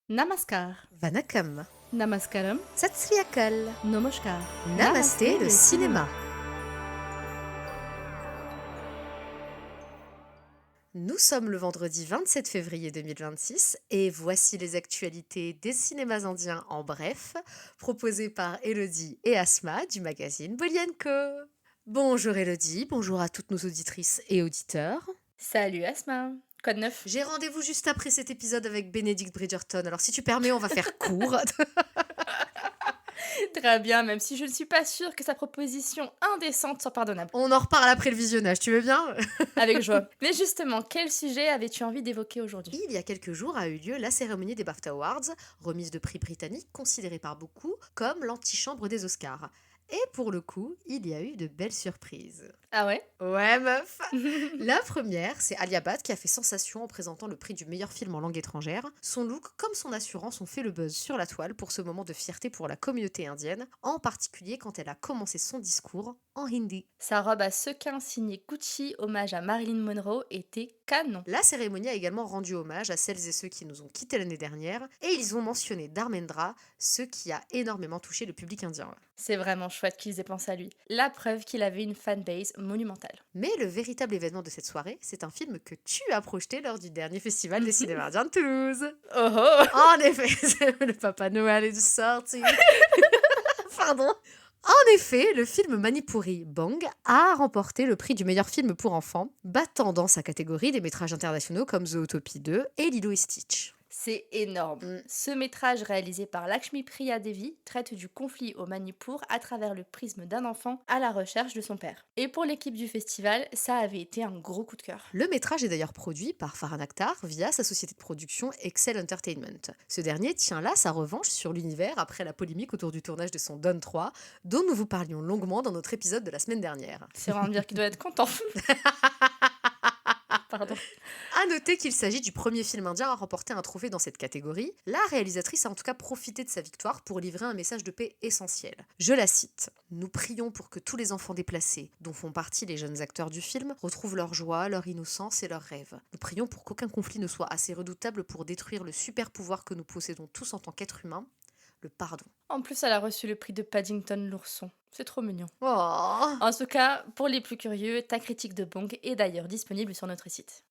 Namaskar, Vanakkam, Namaskaram, Sat Sri Akal, Namaskar. Namasté le cinéma. Nous sommes le vendredi 27 février 2026 et voici les actualités des cinémas indiens en bref, proposées par Elodie et Asma du magazine Bolly & Co. Bonjour Elodie, bonjour à toutes nos auditrices et auditeurs. Salut Asma, quoi de neuf? J'ai rendez-vous juste après cet épisode avec Benedict Bridgerton, alors si tu permets, on va faire court. Très bien, même si je ne suis pas sûre que sa proposition indécente soit pardonnable. On en reparle après le visionnage, tu veux bien? Avec joie. Mais justement, quel sujet avais-tu envie d'évoquer aujourd'hui? Il y a quelques jours a eu lieu la cérémonie des BAFTA Awards, remise de prix britanniques considérée par beaucoup comme l'antichambre des Oscars. Et pour le coup, il y a eu de belles surprises. Ah ouais? Ouais, meuf. La première, c'est Ali Abad qui a fait sensation en présentant le prix du meilleur film en langue étrangère. Son look comme son assurance ont fait le buzz sur la toile pour ce moment de fierté pour la communauté indienne, en particulier quand elle a commencé son discours en hindi. Sa robe à sequins signée Gucci, hommage à Marilyn Monroe, était canon. La cérémonie a également rendu hommage à celles et ceux qui nous ont quittés l'année dernière, et ils ont mentionné Dharmendra, ce qui a énormément touché le public indien. C'est vraiment chouette qu'ils aient pensé à lui. La preuve qu'il avait une fanbase monumentale. Mais le véritable événement de cette soirée, c'est un film que tu as projeté lors du dernier festival des cinémas indiens de Toulouse. Oh oh! En effet, le Papa Noël est sorti. Pardon. En effet, le film Manipuri Bang a remporté le prix du meilleur film pour enfants, battant dans sa catégorie des métrages internationaux comme Zootopie 2 et Lilo et Stitch. C'est énorme. Mm. Ce métrage réalisé par Lakshmi Priya Devi traite du conflit au Manipur à travers le prisme d'un enfant à la recherche de son père. Et pour l'équipe du festival, ça avait été un gros coup de cœur. Le métrage est d'ailleurs produit par Farhan Akhtar via sa société de production Excel Entertainment. Ce dernier tient là sa revanche sur l'univers après la polémique autour du tournage de son Don 3, dont nous vous parlions longuement dans notre épisode de la semaine dernière. C'est vraiment dire qu'il doit être content. Pardon. À noter qu'il s'agit du premier film indien à remporter un trophée dans cette catégorie. La réalisatrice a en tout cas profité de sa victoire pour livrer un message de paix essentiel. Je la cite. « Nous prions pour que tous les enfants déplacés, dont font partie les jeunes acteurs du film, retrouvent leur joie, leur innocence et leurs rêves. Nous prions pour qu'aucun conflit ne soit assez redoutable pour détruire le super pouvoir que nous possédons tous en tant qu'êtres humains, le pardon. » En plus, elle a reçu le prix de Paddington l'ourson. C'est trop mignon. Oh. En tout cas, pour les plus curieux, ta critique de Bong est d'ailleurs disponible sur notre site.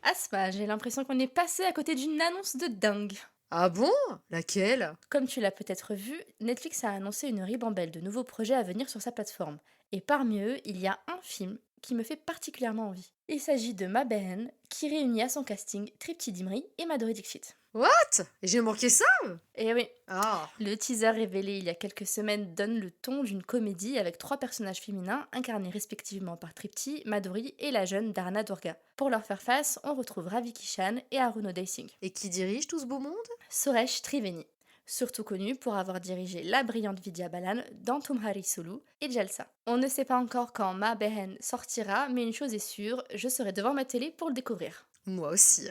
Asma, j'ai l'impression qu'on est passé à côté d'une annonce de dingue. Ah bon? Laquelle? Comme tu l'as peut-être vu, Netflix a annoncé une ribambelle de nouveaux projets à venir sur sa plateforme. Et parmi eux, il y a un film qui me fait particulièrement envie. Il s'agit de Ma Behen, qui réunit à son casting Tripti Dimri et Madhuri Dixit. What? J'ai manqué ça? Et oui, Ah. le teaser révélé il y a quelques semaines donne le ton d'une comédie avec 3 personnages féminins incarnés respectivement par Tripti, Madhuri et la jeune Dharna Durga. Pour leur faire face, on retrouve Ravi Kishan et Arun Uday Singh. Et qui dirige tout ce beau monde? Suresh Triveni, surtout connu pour avoir dirigé la brillante Vidya Balan dans Tumhari Sulu et Jalsa. On ne sait pas encore quand Ma Behen sortira, mais une chose est sûre, je serai devant ma télé pour le découvrir. Moi aussi.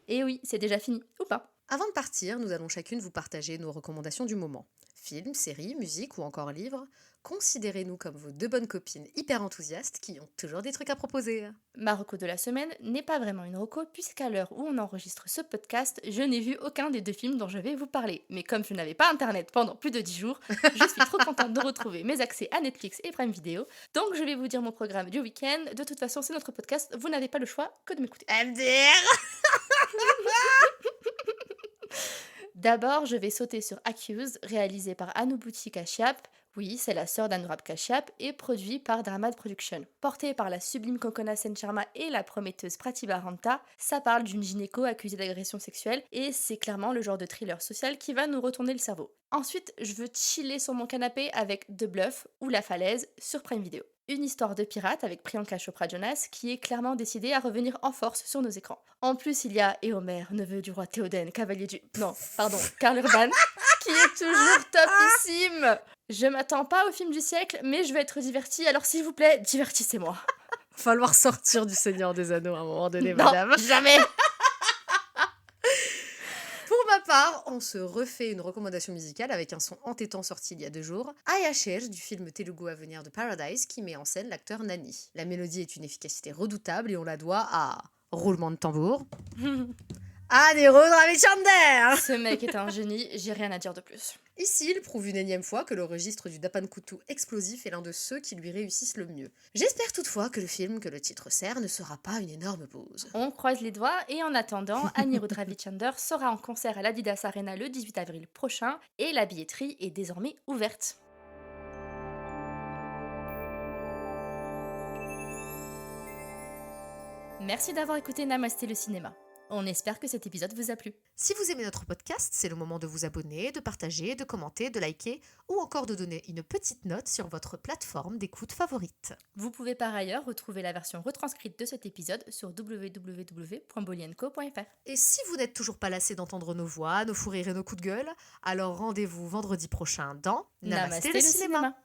Et oui, c'est déjà fini, ou pas? Avant de partir, nous allons chacune vous partager nos recommandations du moment. Films, séries, musique ou encore livres, considérez-nous comme vos deux bonnes copines hyper enthousiastes qui ont toujours des trucs à proposer. Ma reco de la semaine n'est pas vraiment une reco puisqu'à l'heure où on enregistre ce podcast, je n'ai vu aucun des 2 films dont je vais vous parler. Mais comme je n'avais pas internet pendant plus de 10 jours, je suis trop contente de retrouver mes accès à Netflix et Prime Video. Donc je vais vous dire mon programme du week-end. De toute façon, c'est notre podcast, vous n'avez pas le choix que de m'écouter. MDR. D'abord, je vais sauter sur Accused, réalisé par Anubhuti Kashyap. Oui, c'est la sœur d'Anurag Kashyap et produit par Dramad Production. Porté par la sublime Kokona Sen Sharma et la prometteuse Pratibha Ranta, ça parle d'une gynéco accusée d'agression sexuelle et c'est clairement le genre de thriller social qui va nous retourner le cerveau. Ensuite, je veux chiller sur mon canapé avec The Bluff ou La Falaise sur Prime Video. Une histoire de pirate avec Priyanka Chopra Jonas qui est clairement décidée à revenir en force sur nos écrans. En plus, il y a Éomer, neveu du roi Théoden, cavalier du... Non, pardon, Karl Urban, qui est toujours topissime. Je m'attends pas au film du siècle, mais je vais être divertie, alors s'il vous plaît, divertissez-moi. Falloir sortir du Seigneur des Anneaux à un moment donné, Non, madame. jamais. Pour ma part, on se refait une recommandation musicale avec un son entêtant sorti il y a 2 jours, Ayashir du film Telugu à venir de Paradise qui met en scène l'acteur Nani. La mélodie est une efficacité redoutable et on la doit à roulement de tambour, Anirudh Ravichandler. Ce mec est un génie, j'ai rien à dire de plus. Ici, il prouve une énième fois que le registre du Dapankutu explosif est l'un de ceux qui lui réussissent le mieux. J'espère toutefois que le film que le titre sert ne sera pas une énorme pause. On croise les doigts et en attendant, Anirudh Ravichandler sera en concert à l'Adidas Arena le 18 avril prochain et la billetterie est désormais ouverte. Merci d'avoir écouté Namasté le cinéma. On espère que cet épisode vous a plu. Si vous aimez notre podcast, c'est le moment de vous abonner, de partager, de commenter, de liker ou encore de donner une petite note sur votre plateforme d'écoute favorite. Vous pouvez par ailleurs retrouver la version retranscrite de cet épisode sur www.bolienco.fr. Et si vous n'êtes toujours pas lassé d'entendre nos voix, nos fous rires et nos coups de gueule, alors rendez-vous vendredi prochain dans Namasté le cinéma.